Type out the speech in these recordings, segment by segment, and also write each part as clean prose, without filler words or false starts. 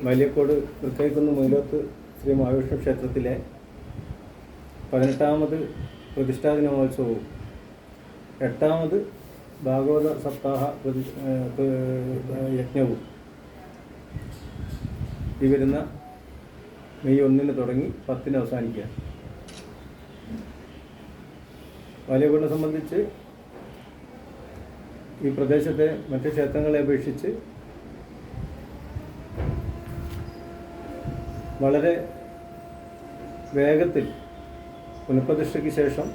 മലിയക്കോട് തൃക്കൈക്കുന്ന് മൈലോത്ത് ശ്രീ മഹാവിഷ്ണു ക്ഷേത്രത്തിലെ 18ാമത് പ്രതിഷ്ഠാദിന മഹോത്സവവും 8ാമത് ഭാഗവത സപ്താഹ യജ്ഞവും ഈ വരുന്ന മെയ് 1 തുടങ്ങി 10 അവസാനിക്കുക. മലിയക്കോടിനെ സംബന്ധിച്ച് ഈ പ്രദേശത്തെ മറ്റ് ക്ഷേത്രങ്ങളെ അപേക്ഷിച്ച് വളരെ വേഗത്തിൽ പുനഃപ്രതിഷ്ഠയ്ക്ക് ശേഷം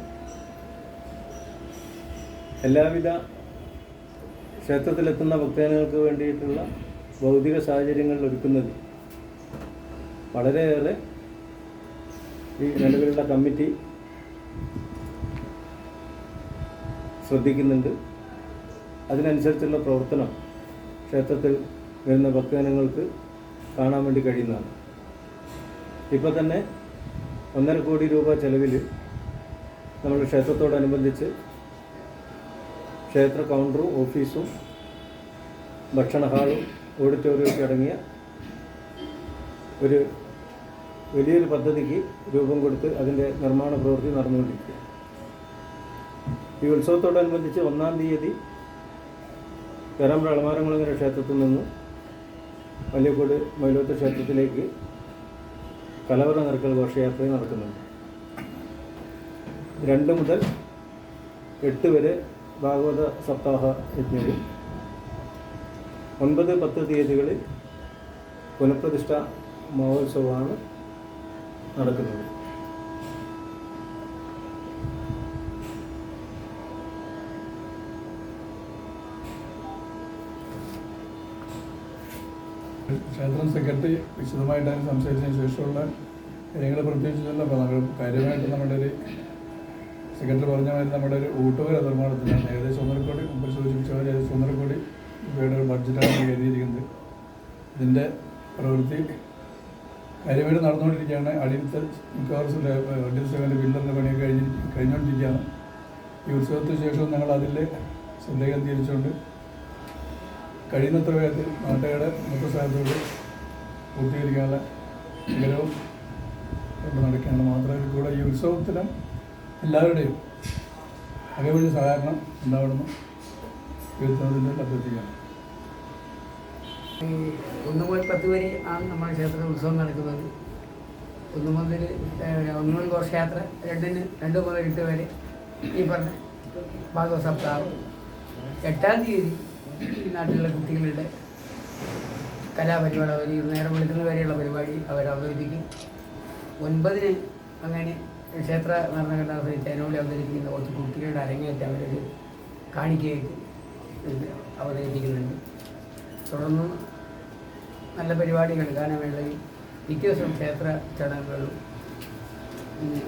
എല്ലാവിധ ക്ഷേത്രത്തിലെത്തുന്ന ഭക്തജനങ്ങൾക്ക് വേണ്ടിയിട്ടുള്ള ഭൗതിക സാഹചര്യങ്ങൾ ഒരുക്കുന്നതിൽ വളരെയേറെ ഈ നിലവിലുള്ള കമ്മിറ്റി ശ്രദ്ധിക്കുന്നുണ്ട്. അതിനനുസരിച്ചുള്ള പ്രവർത്തനം ക്ഷേത്രത്തിൽ വരുന്ന ഭക്തജനങ്ങൾക്ക് കാണാൻ വേണ്ടി കഴിയുന്നതാണ്. ഇപ്പോൾ തന്നെ 1.5 കോടി രൂപ ചെലവിൽ നമ്മുടെ ക്ഷേത്രത്തോടനുബന്ധിച്ച് ക്ഷേത്ര കൗണ്ടറും ഓഫീസും ഭക്ഷണ ഹാളും ഓഡിറ്റോറിയമൊക്കെ അടങ്ങിയ ഒരു വലിയൊരു പദ്ധതിക്ക് രൂപം കൊടുത്ത് അതിൻ്റെ നിർമ്മാണ പ്രവൃത്തി നടന്നുകൊണ്ടിരിക്കുക. ഈ ഉത്സവത്തോടനുബന്ധിച്ച് 1-ാം തീയതി പേരാമ്പ്ര എളമാരംകുളങ്ങര ക്ഷേത്രത്തിൽ നിന്ന് മലിയക്കോട് മൈലോത്ത് ക്ഷേത്രത്തിലേക്ക് കലവറ നിറക്കൽ ഘോഷയാത്ര നടക്കുന്നുണ്ട്. 2 മുതൽ 8 വരെ ഭാഗവത സപ്താഹ യജ്ഞവും 9-10 തീയതികളിൽ പുനഃപ്രതിഷ്ഠ മഹോത്സവമാണ് നടക്കുന്നത്. ക്ഷേത്രം സെക്രട്ടറി വിശദമായിട്ട് അതിന് സംസാരിച്ചതിന് ശേഷമുള്ള കാര്യങ്ങൾ പ്രത്യേകിച്ചില്ല. കാര്യമായിട്ട് നമ്മുടെ ഒരു സെക്രട്ടറി പറഞ്ഞ മാതിരി നമ്മുടെ ഒരു ഊട്ടുപുര നിർമ്മാണത്തിലാണ് ഏകദേശം 1.5 കോടി, മുമ്പ് സൂചിപ്പിച്ച പോലെ ഏകദേശം 1.5 കോടി രൂപയുടെ ഒരു ബഡ്ജറ്റാണ് എഴുതിയിരിക്കുന്നത്. ഇതിൻ്റെ പ്രവൃത്തി കാര്യമായിട്ട് നടന്നുകൊണ്ടിരിക്കുകയാണ്. അടിയത്തെ മിക്കവാറും അടിയത്തെ ബിൽഡറിൻ്റെ പണിയൊക്കെ കഴിഞ്ഞുകൊണ്ടിരിക്കുകയാണ്. ഈ ഉത്സവത്തിന് ശേഷവും ഞങ്ങൾ അതിൽ ശ്രദ്ധ കേന്ദ്രീകരിച്ചുകൊണ്ട് കഴിയുന്നത്ര വേഗത്തിൽ നാട്ടുകാരുടെ മൊത്തസ്ഥാനത്തോട് പൂർത്തീകരിക്കാനുള്ള വിവരവും കൊണ്ട് നടക്കുകയാണ്. മാത്രമല്ല കൂടെ ഈ ഉത്സവത്തിലും എല്ലാവരുടെയും അതേപോലെ സഹകരണം ഉണ്ടാവണമെന്ന് ഉയർത്തുന്നതിൻ്റെ അഭ്യർത്ഥിക്കുകയാണ്. 1 മുതൽ 10 വരെ ആണ് നമ്മുടെ ക്ഷേത്രത്തിൽ ഉത്സവം നടക്കുന്നത്. 1 മുതൽ ഘോഷയാത്ര, 2 മുതൽ 8 വരെ ഈ പറഞ്ഞ ഭാഗവത സപ്താഹം. 8-ാം തീയതി ഈ നാട്ടിലുള്ള കുട്ടികളുടെ കലാപരിപാടി, അവർ നേരം വിളിക്കുന്ന വരെയുള്ള പരിപാടി അവർ അവതരിപ്പിക്കും. 9-ന് അങ്ങനെ ക്ഷേത്ര ഭരണഘടന അതിനോട് അവതരിപ്പിക്കുന്ന കുറച്ച് കുട്ടികളുടെ അരങ്ങേറ്റം അവരൊരു കാണിക്കയായിട്ട് അവതരിപ്പിക്കുന്നുണ്ട്. തുടർന്ന് നല്ല പരിപാടികൾ ഗാനമേളയും പിറ്റേ ദിവസം ക്ഷേത്ര ചടങ്ങുകളും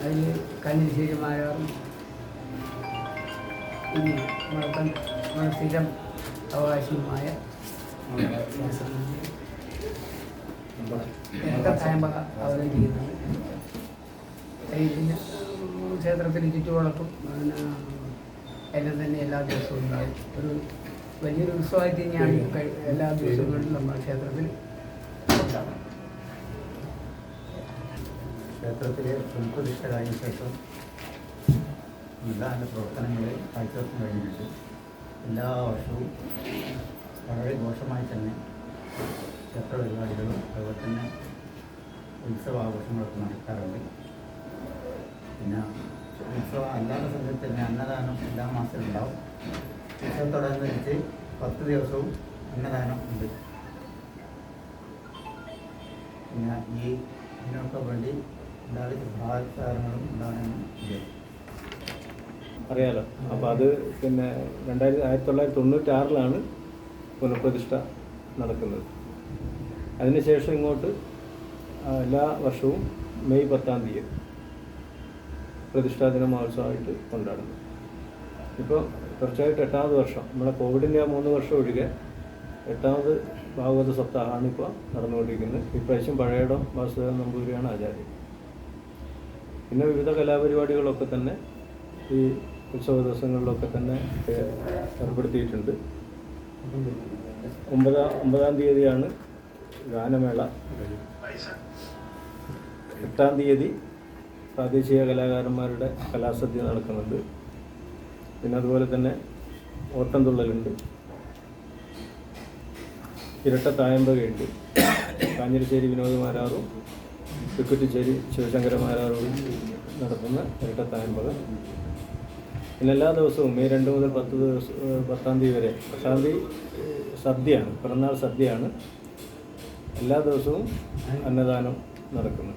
അതിൽ കന്നിശ്ശേരി മാരാറും പിന്നെ നമ്മുടെ സ്ഥിരം അവകാശവുമായ കായമ്പക അവതരിപ്പിക്കുന്നത്. പിന്നെ ക്ഷേത്രത്തിന് ചുറ്റുവളപ്പും എല്ലാം തന്നെ എല്ലാ ദിവസവും ഉണ്ടാകും. ഒരു വലിയൊരു ഉത്സവമായി തന്നെയാണ് എല്ലാ ദിവസങ്ങളിലും നമ്മുടെ ക്ഷേത്രത്തിൽ ഉണ്ടാകുന്നത്. ക്ഷേത്രത്തിലെ പുനഃപ്രതിഷ്ഠ കഴിഞ്ഞ ശേഷം നല്ല പ്രവർത്തനങ്ങൾ കാഴ്ചവെക്കാൻ കഴിഞ്ഞിട്ട് എല്ലാ വർഷവും വളരെ ഘോഷമായി തന്നെ ക്ഷേത്ര പരിപാടികളും അതുപോലെ തന്നെ ഉത്സവാഘോഷങ്ങളൊക്കെ നടക്കാറുണ്ട്. പിന്നെ ഉത്സവം അല്ലാത്ത സമയത്ത് തന്നെ അന്നദാനം എല്ലാ മാസവും ഉണ്ടാവും. ഉത്സവത്തോടനുബന്ധിച്ച് 10 ദിവസവും അന്നദാനം ഉണ്ട്. പിന്നെ ഇതിനൊക്കെ വേണ്ടി എല്ലാവിധ സഹായങ്ങളും ഉണ്ടാകണമെന്ന് വിചാരിക്കും. അറിയാലോ. അപ്പോൾ അത് പിന്നെ 1996-ലാണ് പുനഃപ്രതിഷ്ഠ നടക്കുന്നത്. അതിനുശേഷം ഇങ്ങോട്ട് എല്ലാ വർഷവും മെയ് 10-ാം തീയതി പ്രതിഷ്ഠാദിന മഹോത്സവമായിട്ട് കൊണ്ടാടുന്നു. ഇപ്പോൾ തീർച്ചയായിട്ടും 8ാമത് വർഷം, നമ്മുടെ കോവിഡിൻ്റെ ആ 3 വർഷം ഒഴികെ 8ാമത് ഭാഗവത സപ്താഹമാണ് ഇപ്പോൾ നടന്നുകൊണ്ടിരിക്കുന്നത്. ഇപ്രാവശ്യം പഴയടം വാസുദേവൻ നമ്പൂതിരിയാണ് ആചാര്യം. പിന്നെ വിവിധ കലാപരിപാടികളൊക്കെ തന്നെ ഈ ഉത്സവ ദിവസങ്ങളിലൊക്കെ തന്നെ ഏർപ്പെടുത്തിയിട്ടുണ്ട്. ഒമ്പതാം തീയതിയാണ് ഗാനമേള. 8-ാം തീയതി പ്രാദേശിക കലാകാരന്മാരുടെ കലാസദ്യ നടക്കുന്നുണ്ട്. പിന്നെ അതുപോലെ തന്നെ ഓട്ടംതുള്ളലുണ്ട്, ഇരട്ട തായമ്പകയുണ്ട്. കാഞ്ഞിരശ്ശേരി വിനോദ് മാരാറും ചുക്കുറ്റിശ്ശേരി ശിവശങ്കര മാരാറും നടത്തുന്ന ഇരട്ട തായമ്പക. പിന്നെ എല്ലാ ദിവസവും മെയ് 2 മുതൽ 10-ാം തീയതി വരെ, 10-ാം തീയതി സദ്യയാണ്, പിറന്നാൾ സദ്യയാണ്. എല്ലാ ദിവസവും അന്നദാനം നടക്കുന്നു.